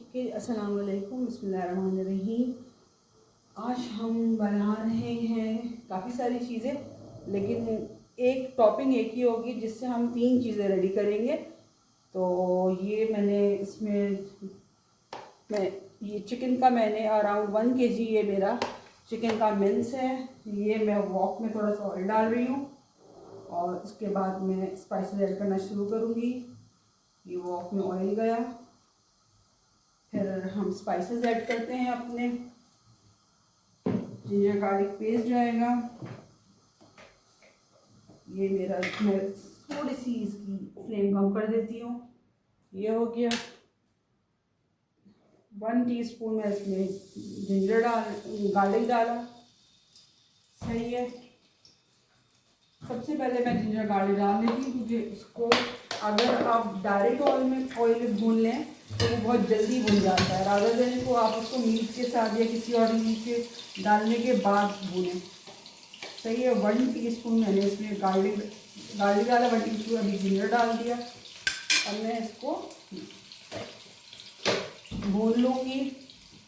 ठीक है, अस्सलाम वालेकुम, बिस्मिल्लाहिर्रहमानिर्रहीम। आज हम बना रहे हैं काफ़ी सारी चीज़ें, लेकिन एक टॉपिंग एक ही होगी जिससे हम 3 चीज़ें रेडी करेंगे। तो ये मैंने इसमें मैं ये चिकन का मैंने अराउंड 1 kg ये मेरा चिकन का मिन्स है। ये मैं वॉक में थोड़ा सा ऑयल डाल रही हूँ और उसके बाद मैं स्पाइसेस ऐड करना शुरू करूँगी। ये वॉक में ऑयल गया, फिर हम स्पाइसेस ऐड करते हैं अपने। जिंजर गार्लिक पेस्ट जाएगा। ये मेरा मैं थोड़ी सी इसकी फ्लेम कम कर देती हूँ। ये हो गया। 1 टीस्पून में इसमें गार्लिक डाला। सही है। सबसे पहले मैं जिंजर गार्लिक डाल देती हूँ क्योंकि इसको अगर आप डायरेक्ट ऑयल में भून लें तो वो बहुत जल्दी भून जाता है। रादर देन को आप उसको मीट के साथ या किसी और चीज़ के डालने के बाद भूनें। सही है। 1 टीस्पून मैंने इसमें गार्लिक डाला, 1 टीस्पून अभी जिंजर डाल दिया। अब मैं इसको भून लूँगी।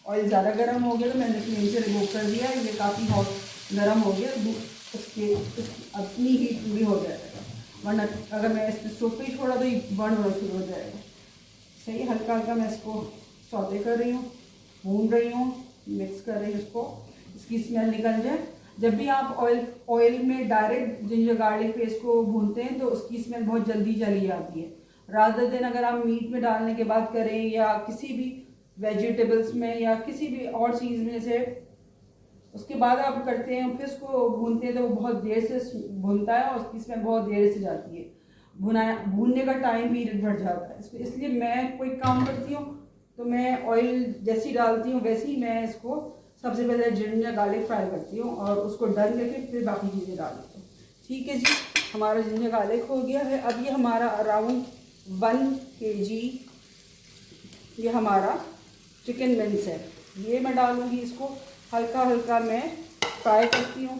ऑयल ज़्यादा गर्म हो गया तो मैंने फ्लेम से रिमूव कर दिया। ये काफ़ी हॉट गर्म हो गया। उसकी अपनी हीट पूरी हो जाएगा, वरना अगर मैं इसमें स्टोव पे ही छोड़ा तो ये बर्न होना शुरू हो जाएगा। सही। हल्का हल्का मैं इसको सौते कर रही हूँ, भून रही हूँ, मिक्स कर रही हूँ इसको, इसकी स्मेल निकल जाए। जब भी आप ऑयल में डायरेक्ट जिंजर गार्लिक पेस्ट को भूनते हैं तो उसकी स्मेल बहुत जल्दी चली जाती है। रादर देन अगर आप मीट में डालने के बाद करें या किसी भी वेजिटेबल्स में या किसी भी और चीज़ में से उसके बाद आप करते हैं फिर उसको भूनते हैं तो वो बहुत देर से भूनता है और उसकी स्मेल बहुत देर से जाती है। भूनने का टाइम पीरियड बढ़ जाता है। इसलिए मैं कोई काम करती हूँ तो मैं ऑयल जैसी डालती हूँ वैसे ही मैं इसको सबसे पहले जिंजर गार्लिक फ्राई करती हूँ और उसको डन करके फिर बाकी चीज़ें डाल देती हूँ। ठीक है जी, हमारा जिंजर गार्लिक हो गया है। अब ये हमारा अराउंड 1 kg ये हमारा चिकन मिन्स है, ये मैं डालूँगी। इसको हल्का हल्का मैं फ्राई करती हूँ,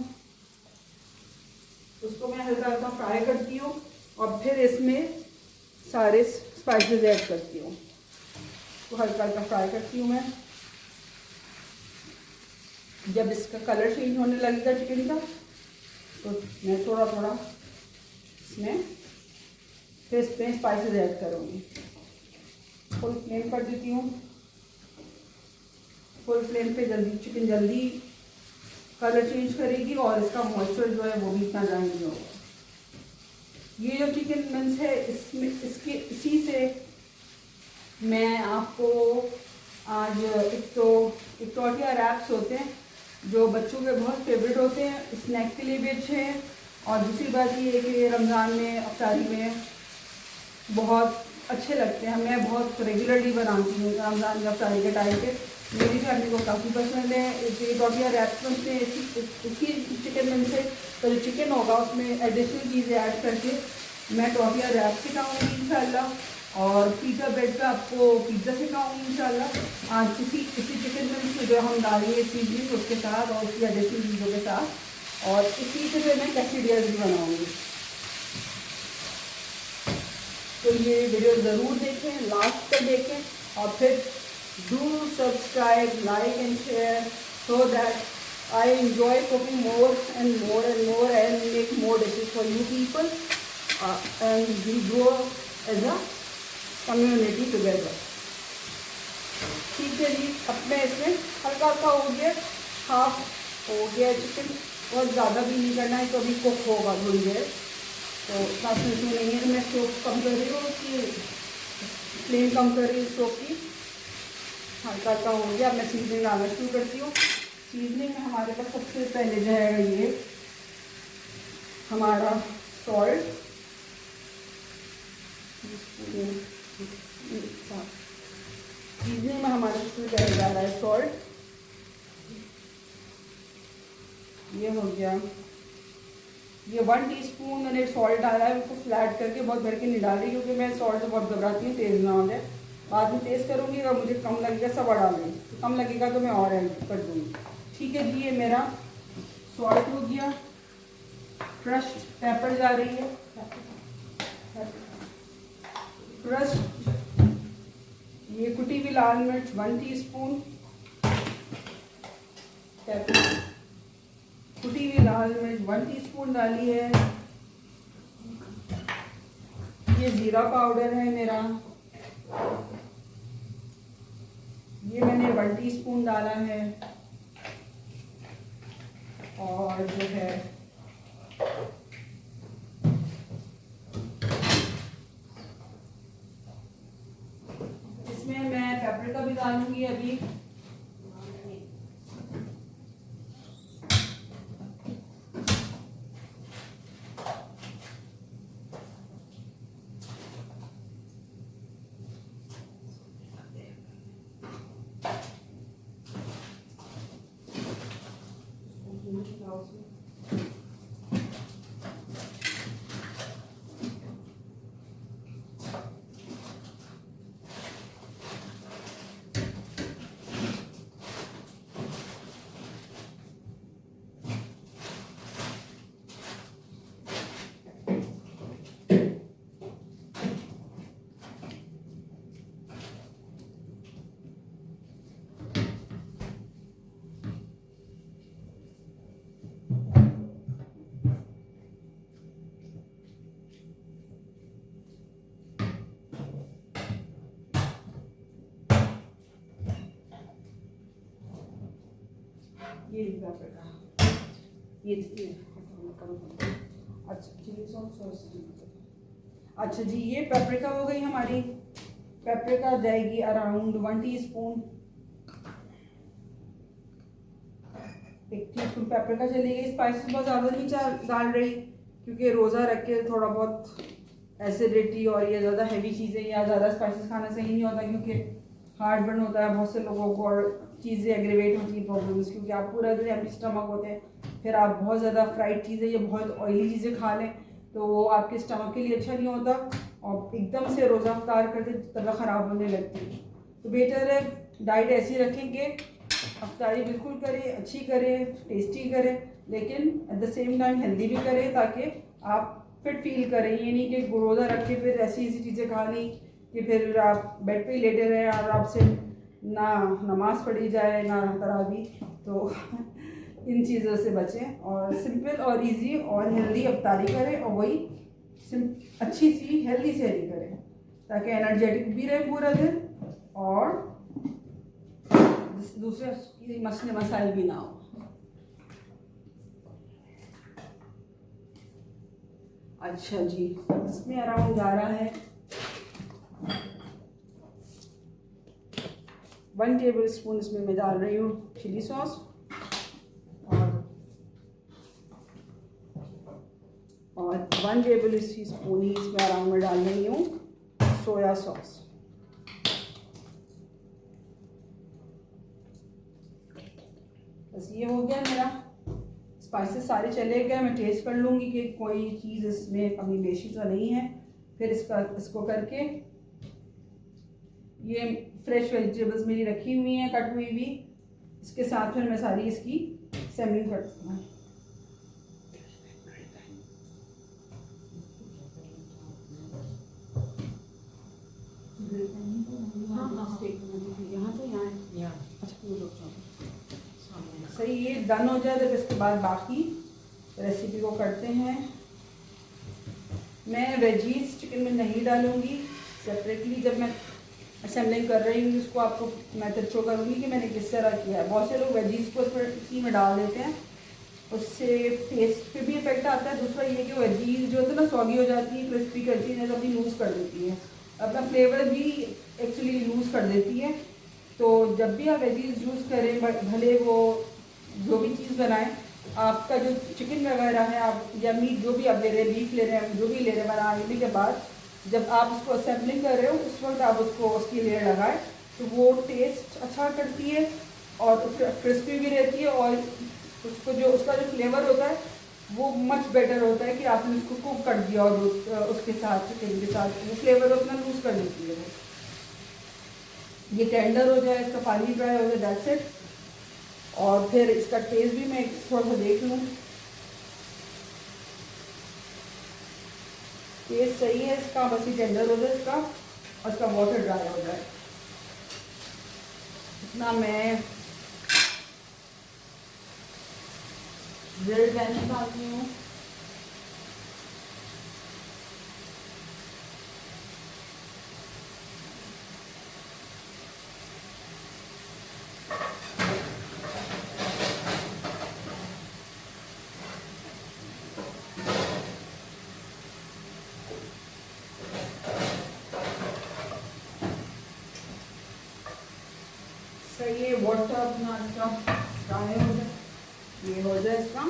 उसको मैं हल्का हल्का फ्राई करती हूँ और फिर इसमें सारे स्पाइसेस ऐड करती हूँ। तो हल्का हल्का फ्राई करती हूँ मैं। जब इसका कलर चेंज होने लगेगा चिकन का तो मैं थोड़ा थोड़ा इसमें फिर इसमें स्पाइसेस ऐड करूँगी। फुल फ्लेम कर देती हूँ। फुल फ्लेम पे चिकन जल्दी कलर चेंज करेगी और इसका मॉइस्चर जो है वो भी इतना ड्राई नहीं होगा। ये जो चिकन मिन्स है इसी से मैं आपको आज एक टोटिया रैप्स होते हैं जो बच्चों के बहुत फेवरेट होते हैं, स्नैक के लिए भी अच्छे हैं। और दूसरी बात ये है कि रमज़ान में अफ्तारी में बहुत अच्छे लगते हैं। मैं बहुत रेगुलरली बनाती हूँ रमज़ान की अफ्तारी के टाइम पे। मेरी फैमिली को काफ़ी पसंद है। ये टोटिया रैप्स बनते हैं इसी चिकन मिन्स से। तो जो चिकन होगा उसमें एडिशनल चीज़ें ऐड करके मैं टोटिया रैप सिखाऊँगी इंशाल्लाह, और पिज़्ज़ा ब्रेड का आपको पिज़्ज़ा सिखाऊँगी इंशाल्लाह। आज इसी चिकन मिन्स में जो हम डालेंगे चीज़ें उसके साथ और उसकी एडिशनल चीज़ों के साथ, और इसी से फिर मैं कैसेडियाज भी बनाऊँगी। तो ये वीडियो ज़रूर देखें, लास्ट तक देखें और फिर do subscribe, like and share so that I enjoy cooking more and more and more and make more dishes for you people, and we grow as a community together. ठीक है जी। अब मैं इसमें हल्का हल्का हो गया, हाफ हो गया चिकन, बहुत ज़्यादा भी नहीं करना है तो अभी कुक होगा थोड़ी देर। तो साथ में इसमें नहीं है तो मैं स्टोव कम कर रही हूँ, उसकी फ्लेम कम कर रही हूँ स्टोव की। हल्का हल्का हो गया। अब मैं सीजनिंग डालना शुरू करती हूँ। सीजनिंग में हमारे पास सबसे पहले जाएगा ये हमारा सॉल्ट। सीजनिंग में हमारे सबसे पहले जा रहा है सॉल्ट। ये हो गया। ये 1 टीस्पून मैंने सॉल्ट डाला है, उसको फ्लैट करके बहुत भर के नहीं डाल रही क्योंकि मैं सॉल्ट से बहुत घबराती हूँ, तेज़ ना हो जाए। बाद में टेस्ट करूँगी, अगर मुझे कम लगेगा सब डाल दूँगी, तो कम लगेगा तो मैं और ऐड कर दूँगी। ठीक है जी। ये मेरा सॉल्ट हो गया। क्रश्ड पेपर जा रही है, क्रश्ड ये कुटी हुई लाल मिर्च 1 टीस्पून, कुटी हुई लाल मिर्च 1 टीस्पून डाली है। ये ज़ीरा पाउडर है मेरा, ये मैंने 1 टीस्पून डाला है। और जो है इसमें मैं पेपरिका भी डालूंगी अभी। ये अच्छा चिली सॉस। अच्छा जी, ये पेपरिका हो गई हमारी। पेपरिका जाएगी अराउंड 1 टीस्पून, 1 टीस्पून पेपरिका चलेगी। स्पाइसेस बहुत ज़्यादा नहीं डाल रही क्योंकि रोज़ा रख के थोड़ा बहुत एसिडिटी और ये ज़्यादा हैवी चीज़ें या ज़्यादा स्पाइसेस खाना सही नहीं होता क्योंकि हार्ट बर्न होता है बहुत से लोगों को और चीज़ें एग्रेवेट होती हैं प्रॉब्लम्स, क्योंकि आप पूरा दिन एम्प्टी स्टमक होते हैं, फिर आप बहुत ज़्यादा फ्राइड चीज़ें या बहुत ऑयली चीज़ें खा लें तो वो आपके स्टमक के लिए अच्छा नहीं होता और एकदम से रोज़ा अफ्तार करते तबीयत ख़राब होने लगती है। तो बेटर है डाइट ऐसी रखेंगे, अफ्तारी बिल्कुल करें, अच्छी करें, टेस्टी करें, लेकिन at the same time healthy भी करें ताकि आप फिट फील करें। ये नहीं कि रोज़ा रख के फिर ऐसी चीज़ें खा ली कि फिर आप बेड पे ही लेटे रहें और आपसे ना नमाज पढ़ी जाए ना तरावी। तो इन चीज़ों से बचें और सिंपल और इजी और हेल्दी अफ्तारी करें और वही अच्छी सी हेल्दी सहरी करें ताकि एनर्जेटिक भी रहे पूरा दिन और दूसरे मसले मसाइल भी ना हो। अच्छा जी, इसमें अराउंड जा रहा है 1 टेबल स्पून इसमें मैं डाल रही हूँ चिली सॉस और 1 टेबल स्पून ही इसमें अराउंड में डाल रही हूँ सोया सॉस। बस ये हो गया मेरा, स्पाइसेस सारे चले गए। मैं टेस्ट कर लूँगी कि कोई चीज़ इसमें कमी बेशी तो नहीं है। फिर इसको करके ये फ्रेश वेजिटेबल्स मेरी रखी हुई हैं कट हुई हुई, इसके साथ फिर मैं सारी इसकी सेमलिंग करती हूँ। यहाँ अच्छा सही, ये डन हो जाए तो इसके बाद बाकी रेसिपी को करते हैं। मैं वेजीज चिकन में नहीं डालूंगी, सेपरेटली जब मैं असेंबलिंग कर रही हूँ उसको आपको मेथड शो करूँगी कि मैंने किस तरह किया है। बहुत से लोग वेजीज को इसी में डाल देते हैं, उससे टेस्ट पे भी इफेक्ट आता है। दूसरा ये कि वेजीज जो है ना सॉगी हो जाती है, क्रिस्पी करती है, अपनी लूज़ कर देती है, अपना फ्लेवर भी एक्चुअली लूज़ कर देती है। तो जब भी आप वेजीज यूज़ करें, भले वो जो भी चीज़ बनाएं, आपका जो चिकन वगैरह है आप या मीट जो भी आप ले रहे हैं, बीफ ले रहे हैं, जो भी ले रहे हैं, बनाने के बाद जब आप उसको असेंबलिंग कर रहे हो उस वक्त आप उसको उसकी लेयर लगाएं तो वो टेस्ट अच्छा करती है और क्रिस्पी भी रहती है और उसको जो उसका जो फ्लेवर होता है वो मच बेटर होता है कि आपने उसको कुक कर दिया और उसके साथ चिकन के साथ वो फ्लेवर अपना लूज़ कर देती है। ये टेंडर हो जाए, इसका पानी ड्राई हो जाए, दैट्स इट। और फिर इसका टेस्ट भी मैं थोड़ा सा देख लूँ, टेस्ट सही है इसका, बस ये टेंडर हो जाए इसका और इसका वाटर ड्राई हो जाए। ना मैं ब्रेड पैन डालती हूँ। सही है, वाटर अपना इसका फ्राई हो जाए, ये हो जाए इसका,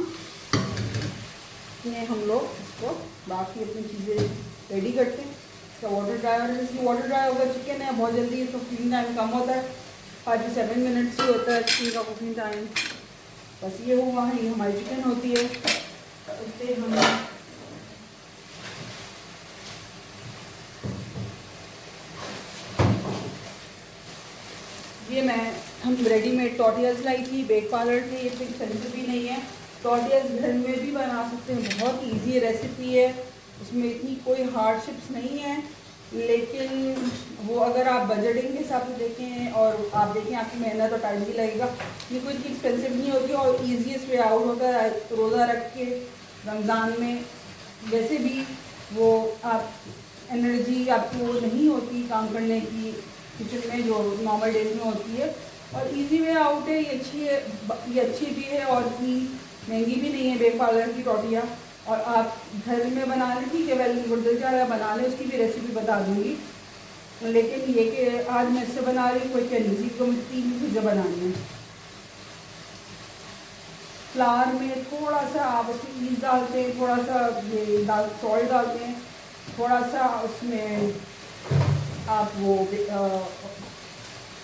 इसमें हम लोग इसको बाकी अपनी चीज़ें रेडी करते हैं। इसका वाटर ड्राई हो रहा है, इसमें वाटर ड्राई होगा चिकन है बहुत जल्दी, इसका कुकिंग टाइम कम होता है, 5 से 7 मिनट्स ही होता है चिकन का कुकिंग टाइम। बस ये हुआ है, ये हमारी चिकन होती है। इससे हम ये हम रेडीमेड टॉर्टियाज लाई थी, बेक पार्लर थे, ये कोई एक्सपेंसिव भी नहीं है। टॉर्टियाज घर में भी बना सकते हैं, बहुत इजी रेसिपी है, उसमें इतनी कोई हार्डशिप्स नहीं है। लेकिन वो अगर आप बजटिंग के हिसाब से देखें और आप देखें आपकी मेहनत और टाइम भी लगेगा, ये कोई इतनी एक्सपेंसिव नहीं होती और ईजीएस्ट वे आउट होता है रोज़ा रख के रमज़ान में। वैसे भी वो आप एनर्जी आपको नहीं होती काम करने की किचन में जो नॉर्मल डेज में होती है, और इजी वे आउट है, ये अच्छी है, ये अच्छी भी है और इतनी महंगी भी नहीं है बेक पार्लर की टॉर्टियाँ। और आप घर में बना लें, ठीक है, वेल गुड बना लें, उसकी भी रेसिपी बता दूँगी। लेकिन ये कि आज मैं इससे बना रही हूँ, कोई क्या नहीं, को मुझे 3 चीज़ें बनानी है। फ्लावर में थोड़ा सा आप उसमें ईस्ट डालते हैं, थोड़ा सा ये सॉल्ट डालते हैं, थोड़ा सा उसमें आप वो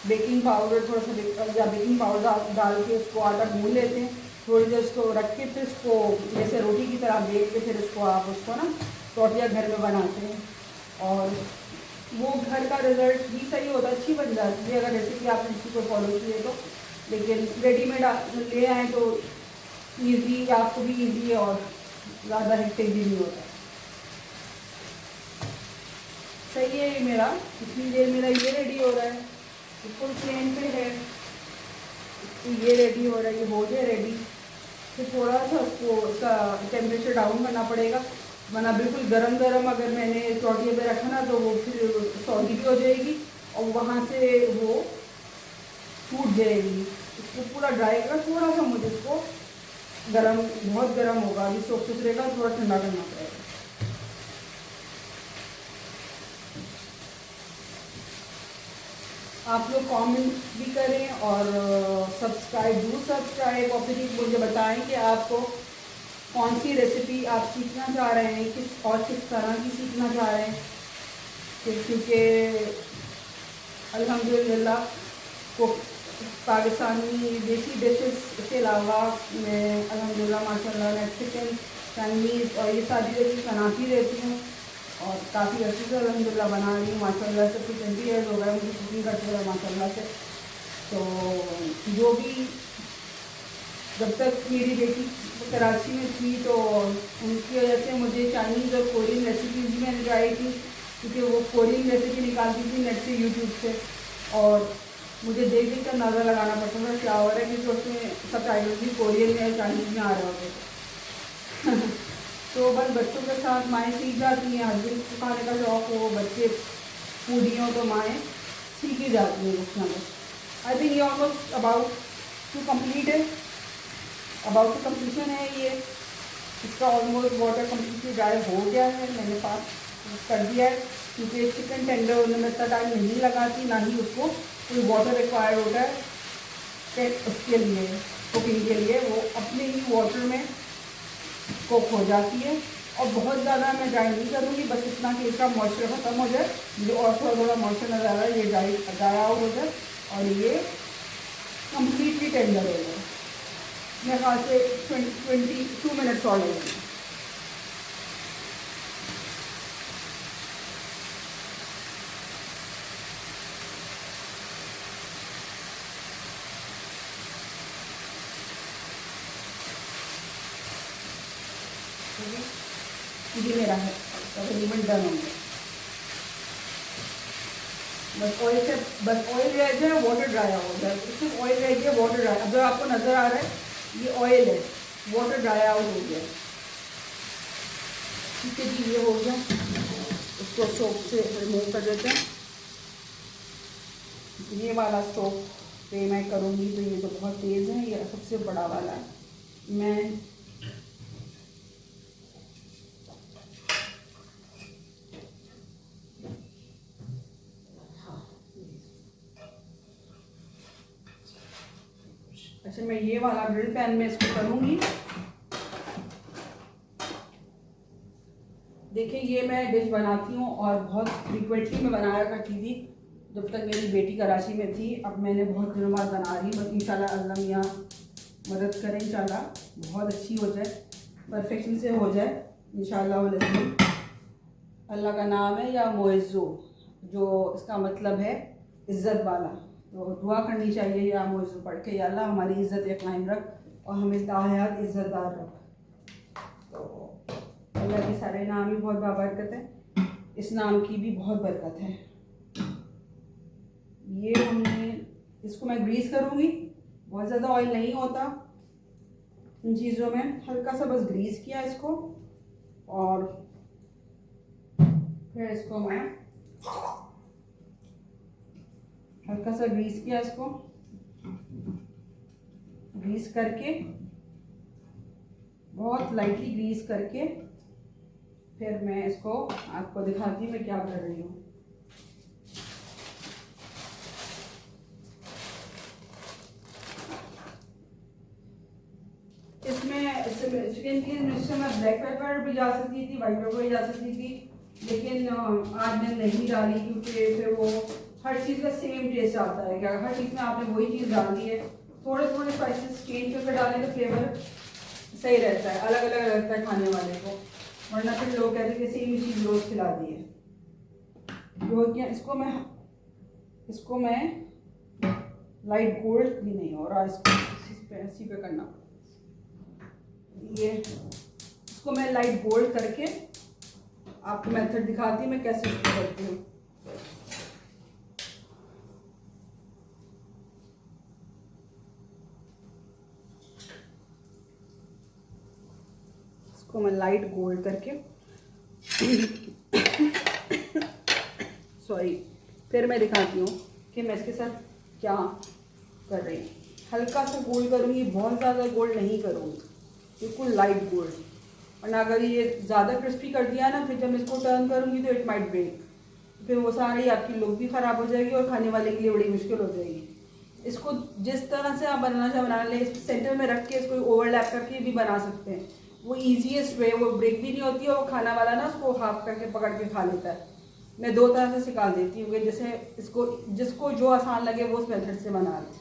बेकिंग पाउडर थोड़ा सा या बेकिंग पाउडर डाल के उसको आटा गूंद लेते हैं, थोड़ी देर उसको रख के फिर उसको जैसे रोटी की तरह बेक के फिर उसको आप उसको ना टॉर्टिया घर में बनाते हैं, और वो घर का रिजल्ट भी सही होता है, अच्छी बन जाती है अगर रेसिपी आपने किसी को फॉलो किए तो। लेकिन रेडीमेड ले आएँ तो ईजी, आपको भी ईजी है और ज़्यादा हेक्टिक भी नहीं होता। सही है ये मेरा, इतनी देर मेरा ये रेडी हो रहा है, फुल फ्लेम पे है, तो ये रेडी हो रहा है, ये हो गया रेडी। फिर थोड़ा सा उसको उसका टेम्परेचर डाउन करना पड़ेगा, वरना बिल्कुल गरम गरम अगर मैंने टॉर्टिया पे रखा ना तो वो फिर सॉगी भी हो जाएगी और वहाँ से वो टूट जाएगी। इसको पूरा ड्राई कर, थोड़ा सा मुझे इसको गरम, बहुत गरम होगा अभी, सोख सुथरेगा, थोड़ा ठंडा करना पड़ेगा। आप लोग कमेंट भी करें और सब्सक्राइब और फिर मुझे बताएं कि आपको कौन सी रेसिपी आप सीखना चाह रहे हैं, किस तरह की सीखना चाह रहे हैं, क्योंकि अल्हम्दुलिल्लाह को पाकिस्तानी देसी डिशेस के अलावा मैं अल्हम्दुलिल्लाह माशाल्लाह मैक्सिकन, चाइनीज़ और ये सारी डिशेस बनाती रहती हूँ और काफ़ी अच्छे से अल्हम्दुलिल्लाह बना रही हूँ माशाल्लाह से। 20 ईयर्स हो गए मुझे कुकिंग करते हुए माशाल्लाह से। तो जो भी जब तक मेरी बेटी कराची में थी तो उनकी वजह से मुझे चाइनीज़ और कोरियन रेसिपीज़ भी मैंने ट्राई की, क्योंकि वो कोरियन रेसिपी निकालती थी नेट से, यूट्यूब से, और मुझे देख देख कर अंदाज़ा लगाना पड़ता था क्या हो रहा है, क्योंकि उसमें सबटाइटल्स भी कोरियन में और चाइनीज़ में आ रहे होते थे। तो बस बच्चों के साथ माएँ सीख जाती हैं, हस्बैंड को खाने का शौक़ हो, बच्चे फूडी हों तो माएँ सीख ही जाती हैं कुछ ना कुछ। आई थिंक ये ऑलमोस्ट अबाउट टू कम्प्लीट है, अबाउट टू कम्प्लीशन है ये। इसका ऑलमोस्ट वाटर कम्प्लीटली ड्राई हो गया है, मैंने पास कर दिया है, क्योंकि चिकन टेंडर होने में इतना टाइम नहीं लगाती, ना ही उसको कोई वाटर रिक्वायर्ड होता है उसके लिए, कुकिंग के लिए। वो अपने ही वाटर में कुक हो जाती है और बहुत ज़्यादा मैं ड्राई नहीं करूँगी, बस इतना कि इसका मॉइस्चर ख़त्म हो जाए, जो और थोड़ा थोड़ा मॉइस्चर नज़र आ रहा है ये ड्राई आउट हो जाए और ये कम्प्लीटली टेंडर हो जाए। मेरे ख्याल से 22 मिनट्स और लगेंगे। ये मेरा है, तकरीबन डन हो गया। बस ऑयल रह जाए, वाटर ड्राई हो जाए, सिर्फ ऑयल रह गया, वाटर ड्राई। अब जो आपको नज़र आ रहा है ये ऑयल है, वाटर ड्राई आउट हो गया। ठीक है जी, ये हो गया। इसको स्टोव से रिमूव कर देते हैं। ये वाला स्टोव पे मैं करूँगी तो ये तो बहुत तेज़ है, ये सबसे बड़ा वाला है। मैं अच्छा, मैं ये वाला ग्रिल पैन में इसको करूँगी। देखिए ये मैं डिश बनाती हूँ और बहुत फ्रीक्वेंटली मैं बनाया करती थी जब तक मेरी बेटी कराची में थी। अब मैंने बहुत दिनों बाद बना रही, बस इंशाल्लाह अल्लाह मियाँ मदद करें, इंशाल्लाह बहुत अच्छी हो जाए, परफेक्शन से हो जाए इंशाल्लाह वल्लज़ीम। अल्लाह का नाम है या मोइज़्ज़ो, जो इसका मतलब है इज़्ज़त वाला। तो दुआ करनी चाहिए या मोइज़्ज़ो पढ़ के, या अल्लाह हमारी इज़्ज़त या कायम रख और हमें ताहयात इज़्ज़तदार रख। तो अल्लाह के सारे नाम ही बहुत बाबरकत है, इस नाम की भी बहुत बरकत है। ये हमने इसको मैं ग्रीस करूँगी, बहुत ज़्यादा ऑयल नहीं होता इन चीज़ों में, हल्का सा बस ग्रीस किया इसको और फिर इसको मैं हल्का सा ग्रीस किया, इसको ग्रीस करके बहुत लाइटली ग्रीस करके फिर मैं इसको आपको दिखाती हूँ मैं क्या कर रही हूँ। इसमें चिकन की मिक्सचर में ब्लैक पेपर भी जा सकती थी, वाइट पेपर भी जा सकती थी, लेकिन आज मैंने नहीं डाली क्योंकि फिर वो हर चीज़ का सेम टेस्ट आता है। क्या हर चीज़ में आपने वही चीज़ डालनी है, थोड़े थोड़े स्पाइसेस चेंज करके डालें तो फ्लेवर सही रहता है, अलग अलग लगता है खाने वाले को, वरना फिर लोग कहते हैं कि सेम ही चीज़ रोज़ खिला दी है। तो क्या इसको मैं लाइट गोल्ड भी नहीं हो रहा, इसको इसी पे करना, ये इसको मैं लाइट गोल्ड करके आपको मेथड दिखाती हूँ मैं कैसे इसको करती हूँ। इसको मैं लाइट गोल्ड करके सॉरी, फिर मैं दिखाती हूँ कि मैं इसके साथ क्या कर रही हूँ। हल्का सा गोल्ड करूँगी, बहुत ज़्यादा गोल्ड नहीं करूँगी, बिल्कुल लाइट गोल्ड, वरना अगर ये ज़्यादा क्रिस्पी कर दिया ना फिर जब मैं इसको टर्न करूँगी तो इट माइट ब्रेक, फिर वो सारी आपकी लुक भी ख़राब हो जाएगी और खाने वाले के लिए बड़ी मुश्किल हो जाएगी। इसको जिस तरह से आप बनाना चाहे बना लें, इस सेंटर में रख के इसको ओवरलैप करके भी बना सकते हैं, वो ईजीएस्ट वे, वो ब्रेक भी नहीं होती है, वो खाना वाला ना उसको हाफ करके पकड़ के खा लेता है। मैं दो तरह से सिखा देती हूँ, जैसे इसको जिसको जो आसान लगे वो उस मेथड से बना लें।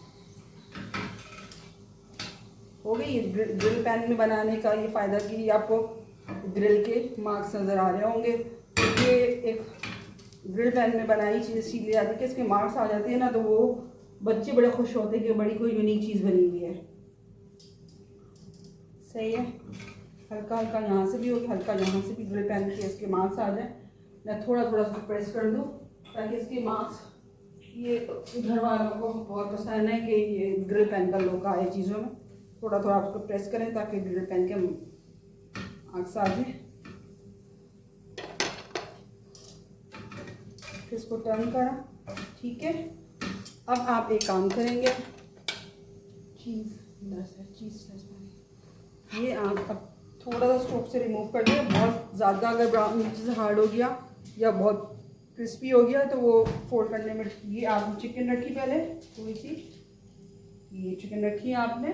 हो गई ग्रिल पैन में बनाने का ये फ़ायदा कि आपको ग्रिल के मार्क्स नज़र आ रहे होंगे। ये एक ग्रिल पैन में बनाई चीज़ इसीलिए आती है कि इसके मार्क्स आ जाते हैं ना, तो वो बच्चे बड़े खुश होते हैं कि बड़ी कोई यूनिक चीज़ बनी हुई है। सही है, हल्का हल्का यहाँ से भी होगी, हल्का यहाँ से भी ग्रिल पैन के इसके मार्क्स आ जाए। मैं थोड़ा थोड़ा सा प्रेस कर दूँ ताकि इसके मार्क्स, ये घर वालों को बहुत पसंद है कि ये ग्रिल पैन का लुक आए चीज़ों में, थोड़ा थोड़ा आप उसको प्रेस करें ताकि ग्रिल पैन के मार्क्स आ जाए। फिर इसको टर्न करा, ठीक है। अब आप एक काम करेंगे, चीज़ ये आप अब थोड़ा सा स्टोव से रिमूव कर दिया, बहुत ज़्यादा अगर ब्राउन नीचे से हार्ड हो गया या बहुत क्रिस्पी हो गया तो वो फोल्ड करने में, ये आपने चिकन रखी पहले थोड़ी सी, ये चिकन रखी है आपने,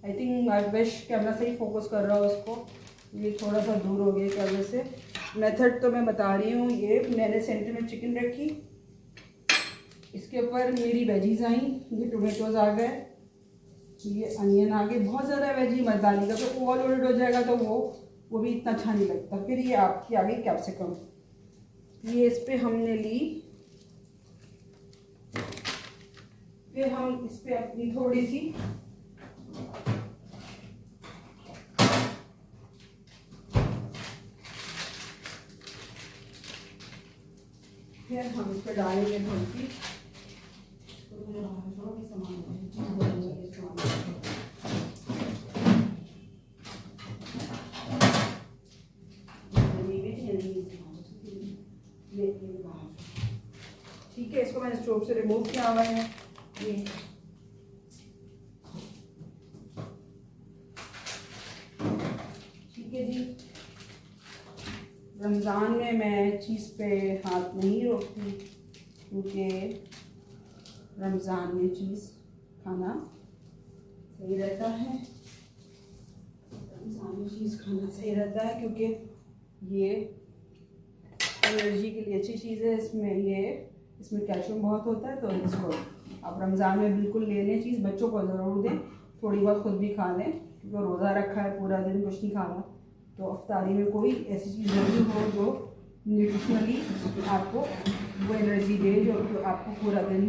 I think I wish camera से ही फोकस कर रहा हो उसको, ये थोड़ा सा दूर हो गया कैमरे से। मेथड तो मैं बता रही हूँ, ये मैंने सेंटर में चिकन रखी, इसके ऊपर मेरी वेजीज आई, ये टोमेटोज़ आ गए, ये अनियन आ गए, बहुत ज़्यादा वेजी मत डालिएगा तो ओवरलोडेड हो जाएगा तो वो भी इतना अच्छा नहीं लगता। फिर ये आपकी आ गई कैप्सिकम, ये इस पर हमने ली, फिर हम इस पर अपनी थोड़ी सी फिर हम पर डालेंगे थोड़ी सी, सामान ठीक है। इसको मैंने स्टोव से रिमूव किया हुआ है। ये ठीक है जी। रमज़ान में मैं चीज़ पे हाथ नहीं रोकती, क्योंकि रमज़ान में चीज़ खाना सही रहता है। रमज़ान में चीज़ खाना सही रहता है क्योंकि ये एनर्जी के लिए अच्छी चीज़ है। इसमें कैल्शियम बहुत होता है, तो इसको आप रमज़ान में बिल्कुल ले लें चीज़। बच्चों को ज़रूर दें, थोड़ी बहुत खुद भी खा लें, क्योंकि रोज़ा रखा है, पूरा दिन कुछ नहीं खाना। तो अफ्तारी में कोई ऐसी चीज़ ज़रूर हो जो न्यूट्रिशनली आपको वो एनर्जी दे, जो आपको पूरा दिन,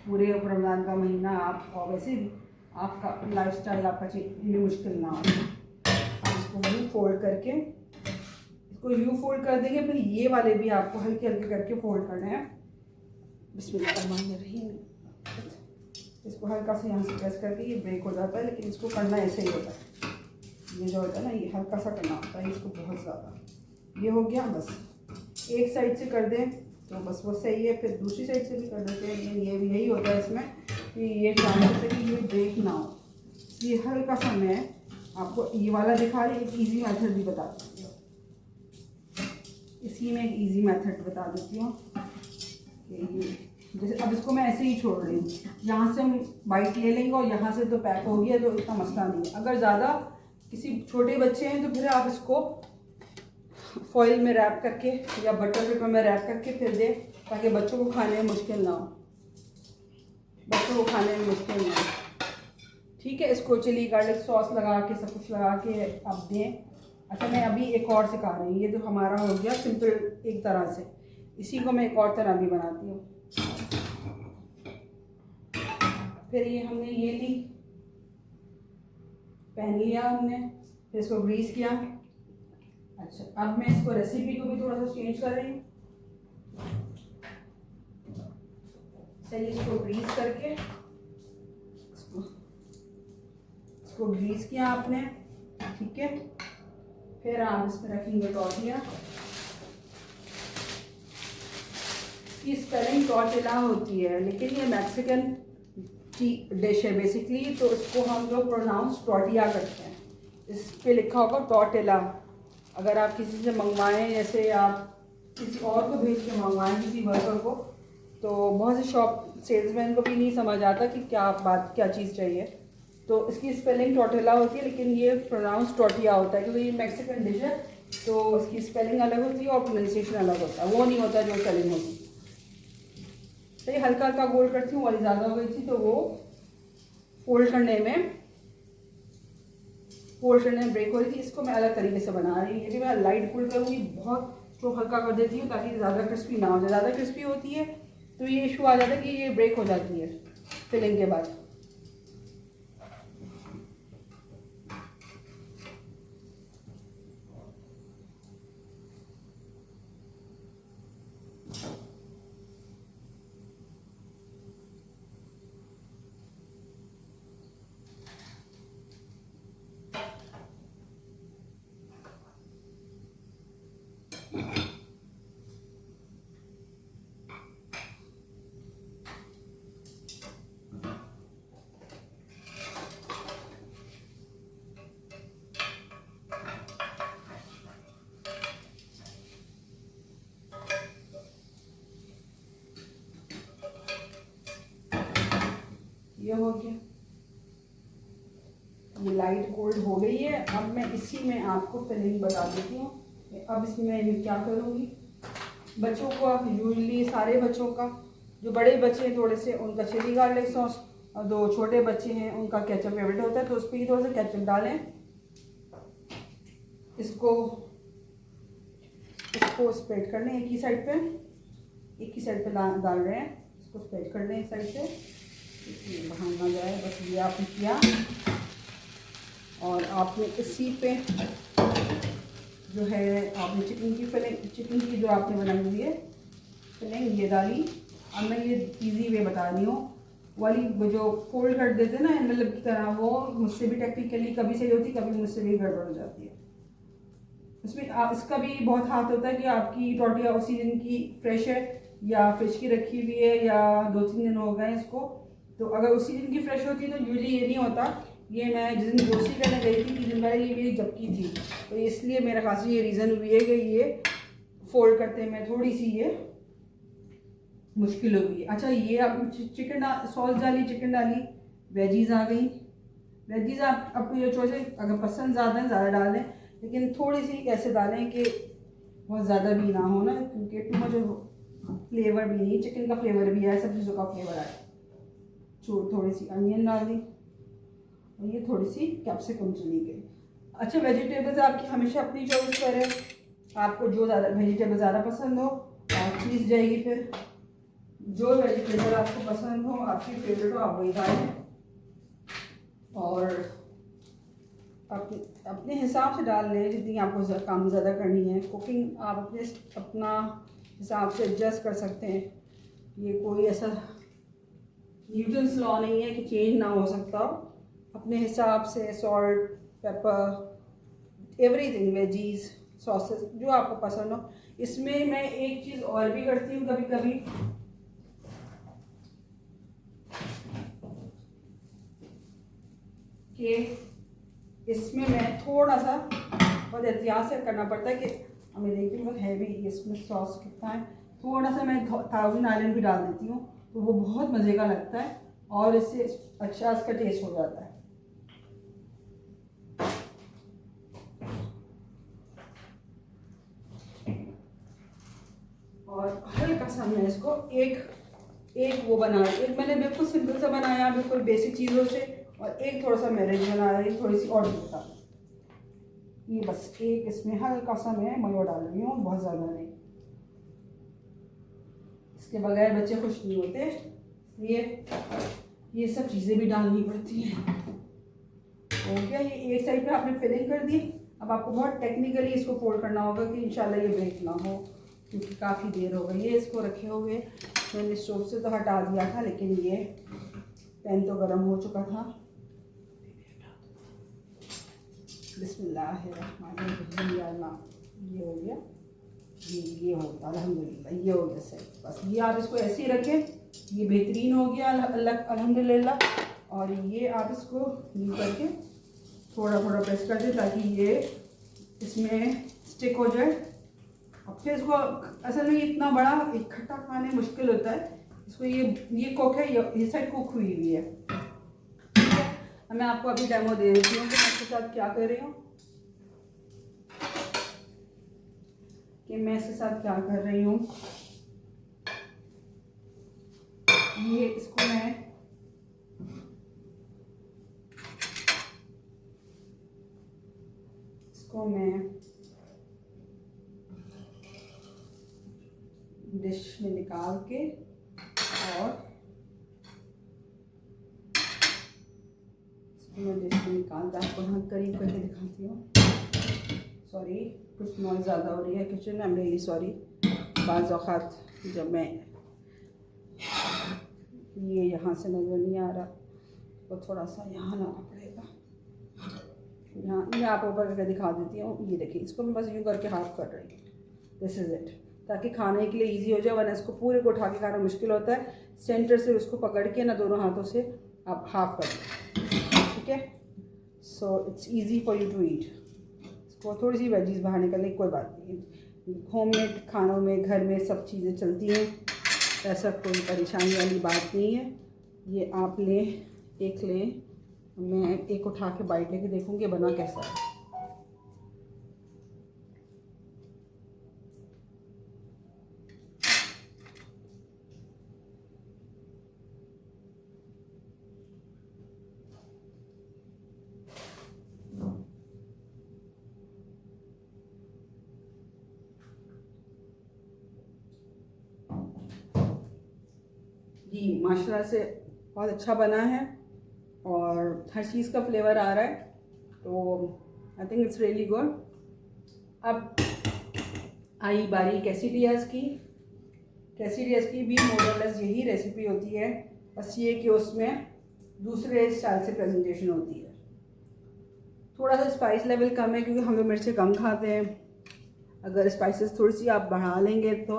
पूरे रमज़ान का महीना आप, और वैसे भी आपका लाइफस्टाइल आपका चेंज मुश्किल ना हो। आप इसको यूँ फोल्ड करके, इसको यूँ फोल्ड कर देंगे, फिर ये वाले भी आपको हल्के हल्के करके फोल्ड करने हैं। बिस्मिल्लाहिर्रहमानिर्रहीम। इसको हल्का से यहाँ से प्रेस करके ये ब्रेक हो जाता है, लेकिन इसको करना ऐसे ही होता है। ये जो होता है ना, ये हल्का सा करना होता है इसको, बहुत ज़्यादा। ये हो गया, बस एक साइड से कर दें तो बस वो सही है, फिर दूसरी साइड से भी कर देते हैं। ये भी यही होता है इसमें कि ये चांस है कि ये ब्रेक ना हो, इसलिए हल्का सा मैं आपको ये वाला दिखा रही, एक ईजी मेथड भी बता देती हूँ। इसी में एक ईजी मेथड बता देती हूँ कि जैसे अब इसको मैं ऐसे ही छोड़ रही हूँ, यहाँ से हम बाइट ले लेंगे और यहाँ से तो पैक हो गया, तो इतना मसला नहीं है। अगर ज़्यादा किसी छोटे बच्चे हैं तो फिर आप इसको फॉइल में रैप करके या बटर पेपर में रैप करके फिर दें, ताकि बच्चों को खाने में मुश्किल ना हो, बच्चों को खाने में मुश्किल ना हो। ठीक है, इसको चिली गार्लिक सॉस लगा के, सब कुछ लगा के आप दें। अच्छा, मैं अभी एक और सिखा रही हूँ। ये तो हमारा हो गया सिंपल एक तरह से, इसी को मैं एक और तरह भी बनाती हूँ। फिर ये हमने ये ली, पहन लिया हमने, फिर इसको ग्रीस किया। अच्छा, अब मैं इसको रेसिपी को भी थोड़ा सा चेंज कर रही हूँ। चलिए, इसको ग्रीस करके, इसको ग्रीस किया आपने, ठीक है। फिर आप इसमें रखेंगे टॉर्टिया। इसकी स्पेलिंग टॉर्टिला होती है, लेकिन ये मैक्सिकन की डिश है बेसिकली, तो इसको हम लोग प्रोनाउंस टॉर्टिया करते हैं। इस पे लिखा होगा टॉर्टिला। अगर आप किसी से मंगवाएं, जैसे आप किसी और को भेज के मंगवाएं, किसी वर्कर को, तो बहुत से शॉप सेल्समैन को भी नहीं समझ आता कि क्या चीज़ चाहिए। तो इसकी स्पेलिंग टॉर्टिला होती है, लेकिन ये प्रोनाउंस टॉर्टिया होता है, क्योंकि ये मैक्सिकन डिश है, तो इसकी स्पेलिंग अलग होती है और प्रोनाउंसिएशन अलग होता है। वो नहीं होता जो स्पेलिंग होती। तो ये हल्का हल्का गोल करती हूँ, वाली ज़्यादा हो गई थी, तो वो फोल्ड करने में ब्रेक हो रही थी। इसको मैं अलग तरीके से बना रही हूँ। ये भी मैं लाइट फोल्ड करूँगी, बहुत स्टोव हल्का कर देती हूँ, ताकि ज़्यादा क्रिस्पी ना हो जाए। ज़्यादा क्रिस्पी होती है तो ये इशू आ जाता है कि ये ब्रेक हो जाती है फिलिंग के बाद। ये हो गया, ये लाइट गोल्ड हो गई है। अब मैं इसी में आपको फिलिंग बता देती हूँ। अब इसमें मैं क्या करूँगी, बच्चों को, आप यूजली सारे बच्चों का, जो बड़े बच्चे हैं थोड़े से, उनका चिली गार्लिक सॉस, और जो छोटे बच्चे हैं उनका केचप फेवरेट होता है, तो उस पर ही थोड़ा सा केचप डालें। इसको स्प्रेड कर लें एक ही साइड पे डाल रहे हैं। इसको स्प्रेड कर लें एक साइड से, बाहर ना जाए। बस ये आपने किया, और आपने इसी पे जो है आपने चिकन की जो आपने बनाई हुई है फिलिंग, ये डाली। अब मैं ये इजी वे बता रही हूँ। वाली वो जो फोल्ड कर देते ना मतलब की तरह, वो मुझसे भी टेक्निकली कभी सही होती, कभी मुझसे भी गड़बड़ हो जाती है। इसमें इसका भी बहुत हाथ होता है कि आपकी टोर्टिया उसी दिन की फ्रेश है या फ्रिज की रखी हुई है या 2-3 दिन हो गए इसको। तो अगर उसी दिन की फ्रेश होती है तो यूजली ये नहीं होता। ये मैं जिस दिन ग्रोसरी करने गई थी 3 दिन पहले, ये मेरी जबकि थी, तो इसलिए मेरे खास ये रीज़न हुई है कि ये फोल्ड करते में थोड़ी सी ये मुश्किल हो गई। अच्छा, ये आप चिकन सॉस डाली, चिकन डाली, वेजीज आ गई। वेजीज आप आपको ये चॉइस है, अगर पसंद ज़्यादा है ज़्यादा डाल दें, लेकिन थोड़ी सी कैसे डालें कि बहुत ज़्यादा भी ना हो ना, क्योंकि टू मच फ्लेवर भी नहीं, चिकन का फ्लेवर भी है, सब चीज़ों का फ्लेवर है। थोड़ी सी अनियन डाल दी और ये थोड़ी सी कैप्सिकम चली गई। अच्छा, वेजिटेबल्स आपकी हमेशा अपनी चॉइस पर है, आपको जो ज़्यादा वेजिटेबल ज़्यादा पसंद हो चीज़ जाएगी। फिर जो वेजिटेबल आपको पसंद हो, आपकी फेवरेट हो, आप वही डालें और अपने हिसाब से डाल लें जितनी आपको काम ज़्यादा करनी है। कुकिंग आप अपना हिसाब से एडजस्ट कर सकते हैं। ये कोई ऐसा न्यूटन्स लॉ नहीं है कि चेंज ना हो सकता हो। अपने हिसाब से salt, paper, everything, veggies, sauces जो आपको पसंद हो। इसमें मैं एक चीज़ और भी करती हूँ कभी कभी कि इसमें मैं थोड़ा सा बहुत एहतियात से करना पड़ता है कि हमें देखिए बहुत हैवी इसमें सॉस कितना है। थोड़ा सा मैं 1000 आइलैंड भी डाल देती हूँ, तो वो बहुत मज़े का लगता है और इससे अच्छा इसका टेस्ट हो जाता है। और हल्का सा मैं इसको एक वो बना, एक मैंने बिल्कुल सिंपल सा बनाया, बिल्कुल बेसिक चीज़ों से, और एक थोड़ा सा मैरिज बनाया, थोड़ी सी और बता। ये बस एक इसमें हल्का सा मैं मयो डाल रही हूँ, बहुत ज़्यादा नहीं, इसके बगैर बच्चे खुश नहीं होते, ये सब चीज़ें भी डालनी पड़ती हैं। हो गया, ये एक साइड पे आपने फिलिंग कर दी। अब आपको बहुत टेक्निकली इसको फोल्ड करना होगा कि इंशाल्लाह ये ब्रेक ना हो, क्योंकि काफ़ी देर हो गई है इसको रखे हुए। मैंने स्टोव से तो हटा दिया था, लेकिन ये पैन तो गर्म हो चुका था। बिस्मिल्लाहिर्रहमानिर्रहीम। ये हो गया, ये होता अल्हम्दुलिल्लाह, ये हो गया सही। बस ये आप इसको ऐसे ही रखें, ये बेहतरीन हो गया अल्हम्दुलिल्लाह। और ये आप इसको यूँ करके थोड़ा थोड़ा प्रेस कर दें ताकि ये इसमें स्टिक हो जाए। अब फिर इसको असल में इतना बड़ा इकट्ठा खाने मुश्किल होता है। इसको ये कुक है, ये साइड कुक हुई हुई है। ठीक है, मैं आपको अभी डेमो दे देती हूँ कि मैं इसके साथ क्या कर रही हूँ, ये इसको मैं डिश में निकाल के और इसको मैं डिश में निकाल के आपको यहाँ करीब करके दिखाती हूँ। सॉरी, कुछ नॉइज़ ज़्यादा हो रही है किचन में, आई एम रियली सॉरी। बाज़ औक़ात जब मैं ये यहाँ से नज़र नहीं आ रहा तो थोड़ा सा यहाँ लाना पड़ेगा। यहाँ मैं आपको ऊपर करके दिखा देती हूँ। ये देखिए, इसको मैं बस यूँ करके हाफ कर रही हूँ, दिस इज़ इट, ताकि खाने के लिए इजी हो जाए, वरना इसको पूरे को उठा के खाना मुश्किल होता है। सेंटर से उसको पकड़ के ना दोनों हाथों से आप हाफ कर दें, ठीक है। So it's easy for you to eat. इसको थोड़ी सी वेजीज बाहर निकलने कोई बात नहीं, होममेड खानों में घर में सब चीज़ें चलती हैं, ऐसा कोई परेशानी वाली बात नहीं है। ये आप एक लें, मैं एक उठा के बाइट लेके देखूँगी बना कैसा है। जी माशाल्लाह से बहुत अच्छा बना है और हर चीज़ का फ्लेवर आ रहा है, तो I think it's really good. अब आई बारी कैसीडियाज़ की। कैसीडियस की भी मोरलेस यही रेसिपी होती है, बस ये कि उसमें दूसरे स्टाइल से प्रेजेंटेशन होती है। थोड़ा सा स्पाइस लेवल कम है क्योंकि हम लोग मिर्ची कम खाते हैं। अगर स्पाइसेस थोड़ी सी आप बढ़ा लेंगे तो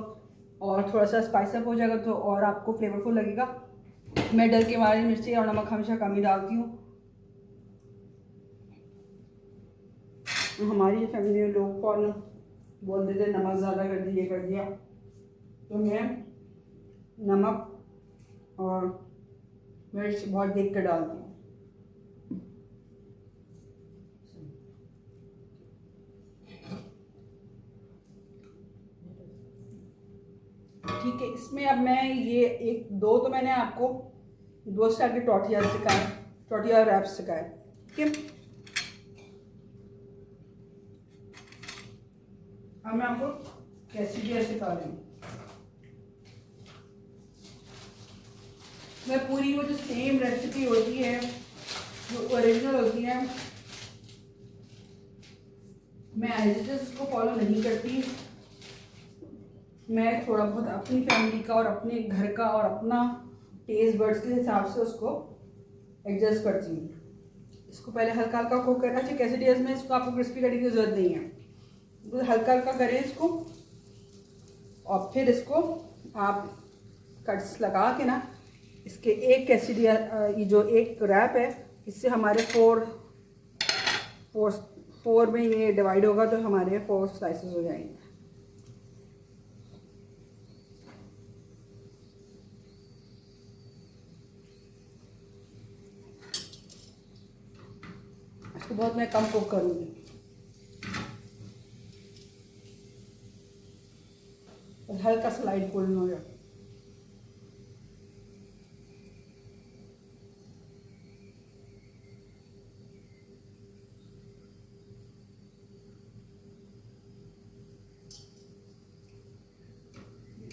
और थोड़ा सा स्पाइस अप हो जाएगा तो और आपको फ्लेवरफुल लगेगा। मैं डर के मारे मिर्ची और नमक हमेशा कम ही डालती हूँ। हमारी फैमिली में लोग कौन बोल देते नमक ज़्यादा कर दिया, ये कर दिया, तो मैं नमक और मिर्च बहुत देख कर डालती हूँ। ठीक है, इसमें अब मैं ये एक दो तो मैंने आपको 2 स्टाइल के टॉर्टिया सिखाए, टॉर्टिया रैप्स सिखाए। ठीक है, अब मैं आपको कैसीडिया सिखा रही हूँ। मैं पूरी वो जो सेम रेसिपी होती है, जो ओरिजिनल होती है, मैं एज इट इज उसको फॉलो नहीं करती। मैं थोड़ा बहुत अपनी फैमिली का और अपने घर का और अपना टेस्ट बर्ड्स के हिसाब से उसको एडजस्ट करती हूँ। इसको पहले हल्का हल्का कुक करना चाहिए। कैसीडियाज में इसको आपको क्रिस्पी करने की ज़रूरत नहीं है, तो हल्का हल्का करें इसको और फिर इसको आप कट्स लगा के ना, इसके एक कैसीडिया ये जो एक रैप है, इससे हमारे फोर में ये डिवाइड होगा तो हमारे 4 स्लाइसेस हो जाएंगे। इसको बहुत मैं कम कुक करूँगी और हल्का सा लाइट गोल्डन हो जाए।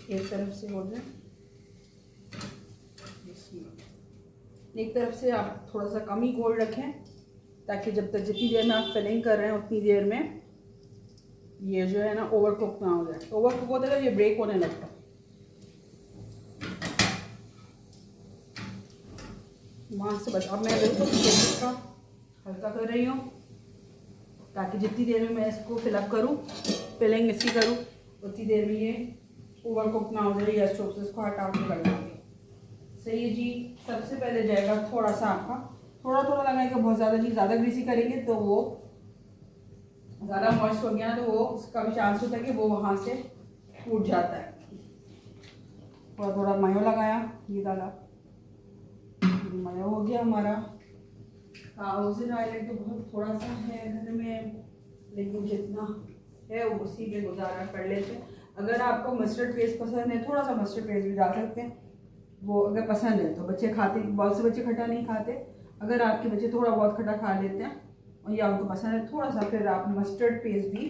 एक तरफ से हो जाए, एक तरफ से आप थोड़ा सा कम ही गोल्ड रखें ताकि जब तक जितनी देर में आप फिलिंग कर रहे हैं उतनी देर में ये जो है ना ओवर कुक ना हो जाए। ओवर कुक होता है ये ब्रेक होने लगता है। वहाँ से बस अब मैं बिल्कुल का हल्का कर रही हूँ ताकि जितनी देर में मैं इसको फिलअप करूँ, फिलिंग इसकी करूँ, उतनी देर में ये ओवर कुक ना हो जाए। या स्टोव से इसको हटा के कर देंगे। सही है जी। सबसे पहले जाएगा थोड़ा सा आपका, थोड़ा थोड़ा लगाएगा, बहुत ज़्यादा नहीं। ज़्यादा ग्रीसी करेंगे तो वो ज़्यादा मॉइस्ट हो गया तो वो उसका भी चांस होता है कि वो वहाँ से टूट जाता है। थोड़ा थोड़ा मायो लगाया, ये डाला, मायो हो गया हमारा। हाउसिंग आइलैंड तो बहुत थोड़ा सा है घर में, लेकिन जितना है उसी में गुजारा कर लेते हैं। अगर आपको मस्टर्ड पेस्ट पसंद है, थोड़ा सा मस्टर्ड पेस्ट भी डाल सकते हैं, वो अगर पसंद है तो। बच्चे खाते, बहुत से बच्चे खट्टा नहीं खाते। अगर आपके बच्चे थोड़ा बहुत खट्टा खा लेते हैं और या उनको पसंद है थोड़ा सा, फिर आप मस्टर्ड पेस्ट भी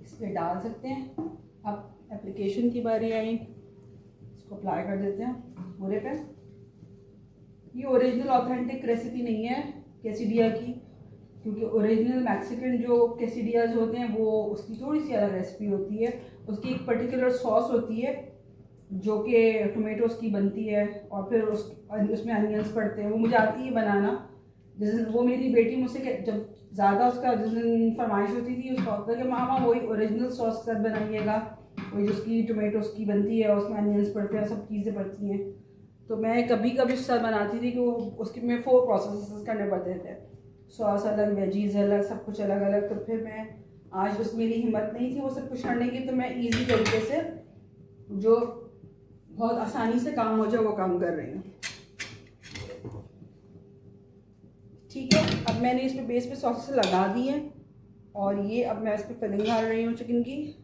इसमें डाल सकते हैं। अब एप्लीकेशन की बारी आई, इसको अप्लाई कर देते हैं पूरे पे। ये ओरिजिनल ऑथेंटिक रेसिपी नहीं है कैसीडिया की, क्योंकि ओरिजिनल मैक्सिकन जो कैसीडियाज होते हैं वो उसकी थोड़ी सी अलग रेसिपी होती है। उसकी एक पर्टिकुलर सॉस होती है जो कि टोमेटोज़ की बनती है और फिर उसमें अनियंस पड़ते हैं। वो मुझे आती है बनाना। जिस दिन वो मेरी बेटी मुझसे जब ज़्यादा उसका जिस दिन फरमाइश होती थी उसका होता कि मामा वही ओरिजिनल सॉस के साथ बनाइएगा, वही जिसकी टोमेटोज़ की बनती है, उसमें अनियंस पड़ते हैं, सब चीज़ें पड़ती हैं। तो मैं कभी कभी उसके साथ बनाती थी कि वो उसके में 4 प्रोसेस करने पड़ते थे, सॉस अलग, वेजीज अलग, सब कुछ अलग अलग। तो फिर मैं आज उस मेरी हिम्मत नहीं थी वो सब कुछ करने की, तो मैं ईजी तरीके से जो बहुत आसानी से काम हो जाए वो काम कर रही हूँ। ठीक है, अब मैंने इसमें बेस पे सॉसेस लगा दी हैं और ये अब मैं इस पर फिलिंग डाल रही हूँ चिकन की।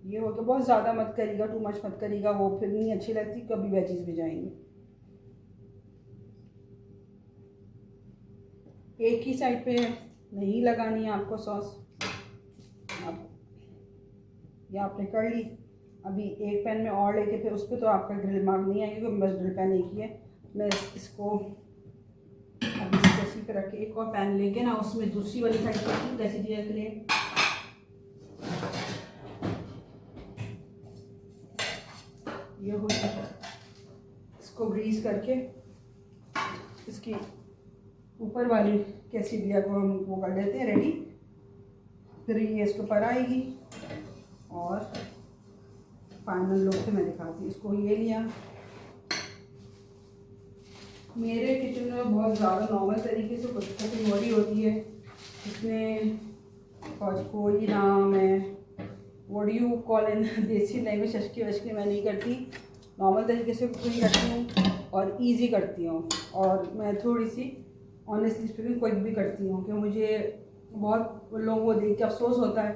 ये हो गया, बहुत ज़्यादा मत करिएगा, टू मच मत करिएगा, वो फिर नहीं अच्छी लगती, कभी वेजीज भी जाएंगी। एक ही साइड पे नहीं लगानी है आपको सॉस। अब ये आपने कर ली, अभी एक पैन में और लेके फिर उस पर तो आपका ग्रिल मार्क नहीं आएगी क्योंकि बस ग्रिल पैन एक ही है। मैं इसको अभी इसी पे रख के एक और पैन लेके ना उसमें दूसरी वाली साइड करती हूँ कैसीडिया के लिए। ये हो जाए, इसको ग्रीस करके इसकी ऊपर वाली कैसीडिया को हम वो कर देते हैं रेडी। फिर ये इसके ऊपर आएगी और फाइनल लुक से मैं दिखाती हूँ। इसको ये लिया, मेरे किचन में बहुत ज़्यादा नॉर्मल तरीके से कुछ कुकिंग हो रही होती है, इसमें कोई ना मैं व्हाट यू कॉल इन देसी लैंग्वेज अशकी वशकी मैं नहीं करती, नॉर्मल तरीके से कुकिंग करती हूँ और इजी करती हूँ। और मैं थोड़ी सी ऑनेस्टली स्पीकिंग क्विक भी करती हूँ कि मुझे बहुत लोगों को देख के अफसोस होता है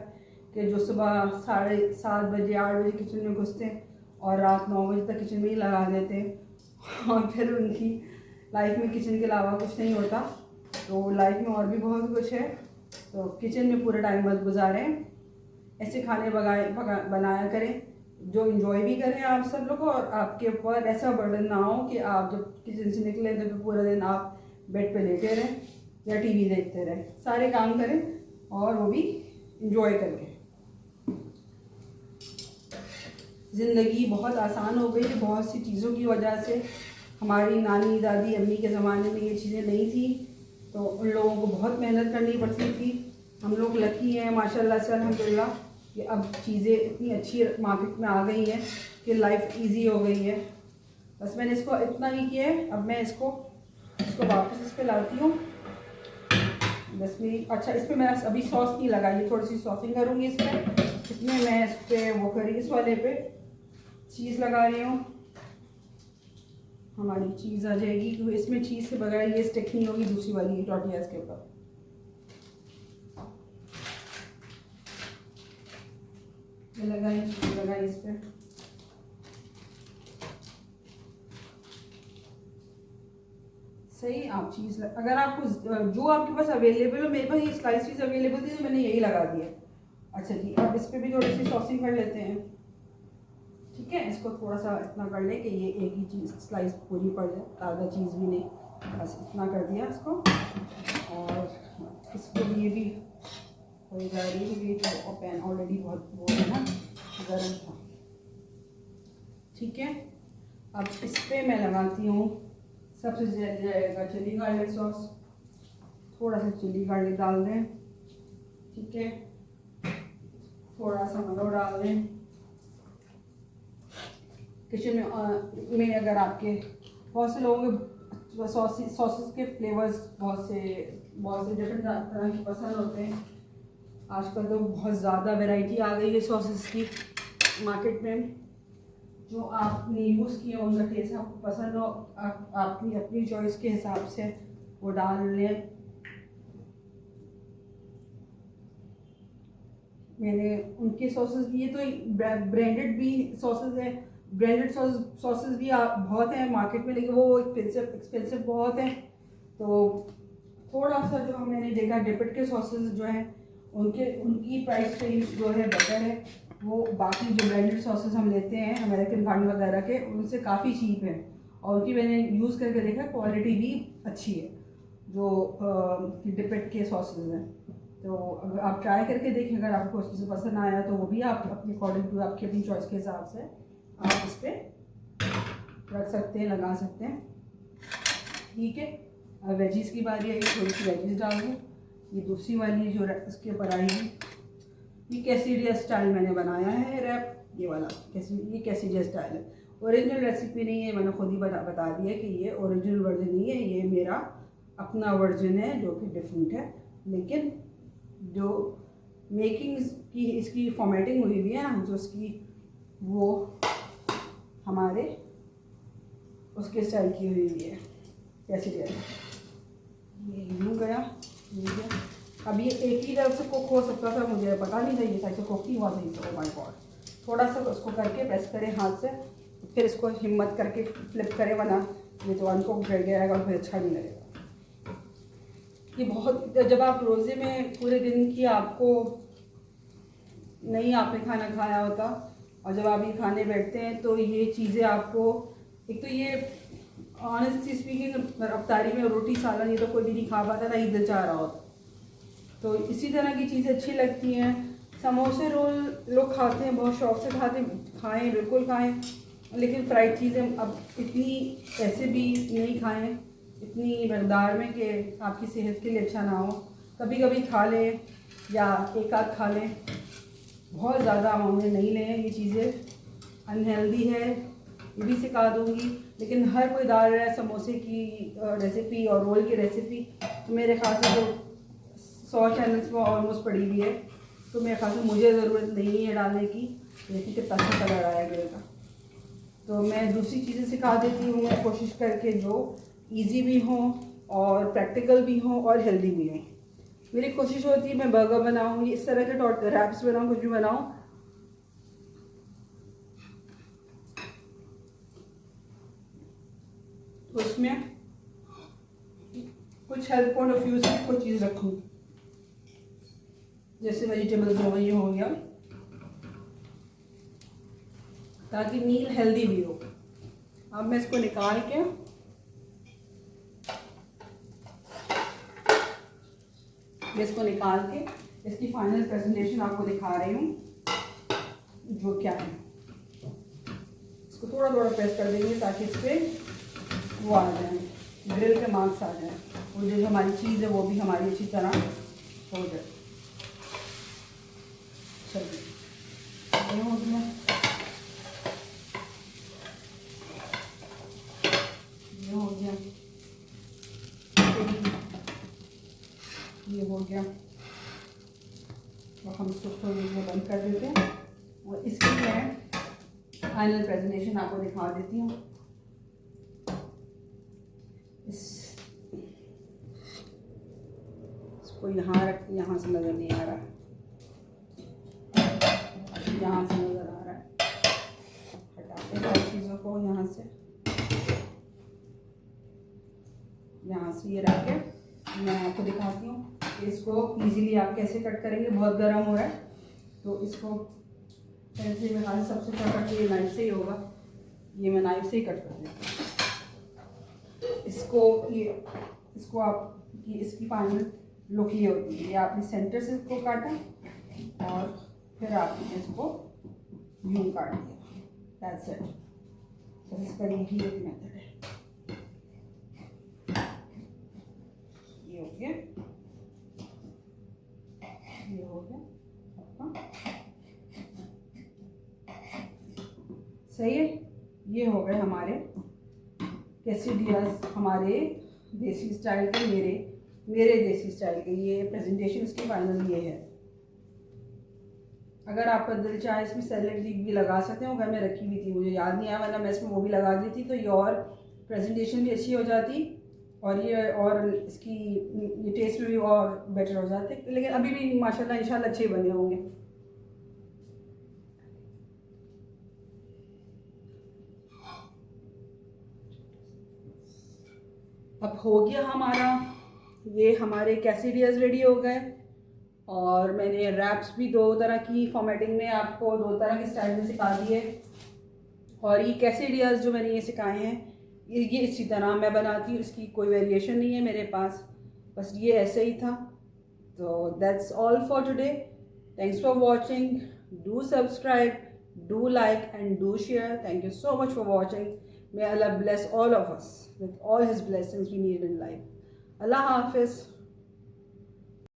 कि जो सुबह 7:30 बजे 8 बजे किचन में घुसते हैं और रात 9 बजे तक किचन में ही लगा देते हैं और फिर उनकी लाइफ में किचन के अलावा कुछ नहीं होता। तो लाइफ में और भी बहुत कुछ है, तो किचन में पूरा टाइम मत गुजारें, ऐसे खाने बनाया करें जो इंजॉय भी करें आप सब लोग, और आपके ऊपर ऐसा बर्डन ना हो कि आप जब किचन से निकले तो पूरा दिन आप बेड पे लेटे रहें या टीवी देखते रहें। सारे काम करें और वो भी इंजॉय करके। ज़िंदगी बहुत आसान हो गई है बहुत सी चीज़ों की वजह से। हमारी नानी दादी अम्मी के ज़माने में ये चीज़ें नहीं थी, तो उन लोगों को बहुत मेहनत करनी पड़ती थी। हम लोग लकी हैं माशाल्लाह से अल्हम्दुलिल्लाह कि अब चीज़ें इतनी अच्छी मार्केट में आ गई हैं कि लाइफ इजी हो गई है। बस मैंने इसको इतना ही किया है, अब मैं इसको वापस इस पर लाती हूँ 10 मिनट। अच्छा, इस पर मैं अभी सॉस नहीं लगाई, थोड़ी सी सॉसिंग करूँगी इस पर। इसमें मैं इस पर वो करी, इस वाले पे चीज़ लगा रही हूँ, हमारी चीज़ आ जाएगी क्योंकि इसमें चीज़ से बगैर ये स्टिक नहीं होगी दूसरी वाली टॉर्टियाज के ऊपर। लगाई इस पर। सही, आप चीज़ अगर आपको जो आपके पास अवेलेबल हो, मेरे पास ये स्लाइस चीज़ अवेलेबल थी तो मैंने यही लगा दिया। अच्छा जी, अब इस पर भी थोड़ी सी सॉसिंग कर लेते हैं। ठीक है, इसको थोड़ा सा इतना कर ले कि ये एक ही चीज़ स्लाइस पूरी पड़ जाए, ज़्यादा चीज़ भी नहीं, बस इतना कर दिया इसको। और इसको भी ये भी हो जा रही है क्योंकि तो पैन ऑलरेडी बहुत वो है ना गर्म था। ठीक है, अब इस पर मैं लगाती हूँ सबसे जाएगा चिली गार्लिक सॉस। थोड़ा सा चिली गार्लिक डाल दें, ठीक है, थोड़ा सा मरो डाल दें। किचन में अगर आपके बहुत से लोगों के सॉसेस के फ्लेवर्स बहुत से डिफरेंट तरह के पसंद होते हैं। आजकल तो बहुत ज़्यादा वैरायटी आ गई है सॉसेस की मार्केट में, जो आपने यूज़ किए उनका टेस्ट आपको पसंद हो, आप अपनी चॉइस के हिसाब से वो डाल लें। मैंने उनके सॉसेस भी, ये तो ब्रांडेड भी सॉसेस है, ब्रांडेड सॉसेस भी बहुत हैं मार्केट में, लेकिन वो एक्सपेंसिव बहुत हैं। तो थोड़ा सा जो मैंने देखा डिपिट के सॉसेस जो हैं उनकी प्राइस रेंज जो है बेटर है, वो बाकी जो ब्रांडेड सॉसेस हम लेते हैं अमेरिकन गार्डन वगैरह के उनसे काफ़ी चीप है, और उनकी मैंने यूज़ करके देखा क्वालिटी भी अच्छी है जो डिपिट के सॉसेस हैं। तो अगर आप ट्राई करके देखें, अगर आपको उसमें से पसंद आया तो वो भी आप अपने अकॉर्डिंग टू आपकी अपनी चॉइस के हिसाब से आप इस पर रख सकते हैं, लगा सकते हैं। ठीक है, अब वेजीज़ की बारी आई, थोड़ी सी वेजीज़ डाल दूँ। ये दूसरी वाली जो इसके ऊपर आई है, ये कैसीडिया स्टाइल मैंने बनाया है रैप, ये वाला ये कैसीडिया स्टाइल है, ओरिजिनल रेसिपी नहीं है, मैंने खुद ही बता दिया कि ये ओरिजिनल वर्जन नहीं है, ये मेरा अपना वर्जन है जो कि डिफरेंट है। लेकिन जो मेकिंग की इसकी फॉर्मेटिंग हुई हुई है ना, जो इसकी वो हमारे उसके स्टाइल की हुई हुई है कैसीडिया। ये यूँ गया, ये गया। अब ये एक ही तरफ से कुक हो सकता था, मुझे पता नहीं था ये साइड से कुक नहीं हुआ सही से। ओह माय गॉड, थोड़ा सा उसको करके प्रेस करें हाथ से, फिर इसको हिम्मत करके फ्लिप करें, वरना ये तो अनकुक रह जाएगा और फिर अच्छा नहीं लगेगा। ये बहुत, जब आप रोज़े में पूरे दिन की आपको नहीं आपने खाना खाया होता और जब आप ये खाने बैठते हैं तो ये चीज़ें आपको, एक तो ये ऑनेस्टली स्पीकिंग अफ्तारी में रोटी सालन ये तो कोई भी नहीं खा पाता, ना ही दिल चाह रहा होता। तो इसी तरह की चीज़ें अच्छी लगती हैं। समोसे रोल लोग खाते हैं, बहुत शौक से खाएं, बिल्कुल खाएं, लेकिन फ्राइड चीज़ें अब इतनी ऐसे भी नहीं खाएं इतनी मकदार में कि आपकी सेहत के लिए अच्छा ना हो। कभी कभी खा लें या एक आध खा लें, बहुत ज़्यादा अमाउंट में नहीं लें। ये चीज़ें अनहेल्दी है, ये भी सिखा दूँगी। लेकिन हर कोई डाल रहा है समोसे की रेसिपी और रोल की रेसिपी, तो मेरे ख्याल से तो 100 चैनल्स में ऑलमोस्ट पड़ी हुई है, तो मेरे ख्याल से मुझे ज़रूरत नहीं है डालने की। देखिए कितना अच्छा कलर आया ग्रे का। तो मैं दूसरी चीज़ें सिखा देती हूँ मैं कोशिश करके, जो इजी भी हों और प्रैक्टिकल भी हों और हेल्दी भी हों। मेरी कोशिश होती है मैं बर्गर बनाऊँ, इस तरह के रैप्स बनाऊँ, कुछ भी बनाऊँ, तो उसमें कुछ हेल्थ पॉइंट ऑफ व्यू से कुछ चीज़ रखूँ। जैसे वेजिटेबल्स हो गई, हो गया, ताकि मील हेल्दी भी हो। अब मैं इसको निकाल के इसकी फाइनल प्रेजेंटेशन आपको दिखा रही हूँ जो क्या है। इसको थोड़ा थोड़ा प्रेस कर देंगे ताकि इस पर वो आ जाए, ग्रिल के मार्क्स आ जाए, और जो हमारी चीज़ है वो भी हमारी अच्छी तरह हो जाए। चलिए हो गया, ये हो गया, ये हो गया। और हम इसको थोड़ी देर बंद कर देते हैं और इसकी मैं फाइनल प्रेजेंटेशन आपको दिखा देती हूँ। इसको यहाँ रख, यहाँ से नज़र नहीं आ रहा, यहाँ से नज़र आ रहा है। हटाते हैं सारी चीज़ों को यहाँ से ये रख के मैं आपको दिखाती हूँ कि इसको इजीली आप कैसे कट करेंगे। बहुत गर्म हो रहा है तो इसको ऐसे में हाथ सबसे कट ये नाइफ से ही होगा। ये मैं नाइफ से ही कट कर देती हूँ इसको आप इसकी फाइनल लुक ये होती है। ये आपने सेंटर से इसको काटा और फिर आपने इसको यूं काट दिया। That's it. तो इसका यही एक मेथड है। ये हो गया, ये हो गया आपका सही है। ये हो गए हमारे कैसिडियाज, हमारे देसी स्टाइल के, मेरे देसी स्टाइल के। ये प्रेजेंटेशन इसकी फाइनल ये है। अगर आपका दिल चाहे इसमें सैलेड भी लगा सकते हो, घर में रखी हुई थी, मुझे याद नहीं आया, वरना मैं इसमें वो भी लगा दी थी, तो ये और प्रेजेंटेशन भी अच्छी हो जाती और इसकी ये टेस्ट में भी और बेटर हो जाते। लेकिन अभी भी माशाल्लाह इंशाल्लाह अच्छे बने होंगे। अब हो गया हमारा, ये हमारे कैसिडियाज रेडी हो गए। और मैंने रैप्स भी 2 तरह की फॉर्मेटिंग में आपको 2 तरह के स्टाइल में सिखा दिए। और ये कैसिडियाज जो मैंने ये सिखाए हैं ये इसी तरह मैं बनाती हूँ, इसकी कोई वेरिएशन नहीं है मेरे पास, बस ये ऐसे ही था। तो that's all for today. Thanks for watching. Do subscribe, do like and do share. Thank you so much for watching. May Allah bless all of us with all His blessings we need in life. Allah Hafiz.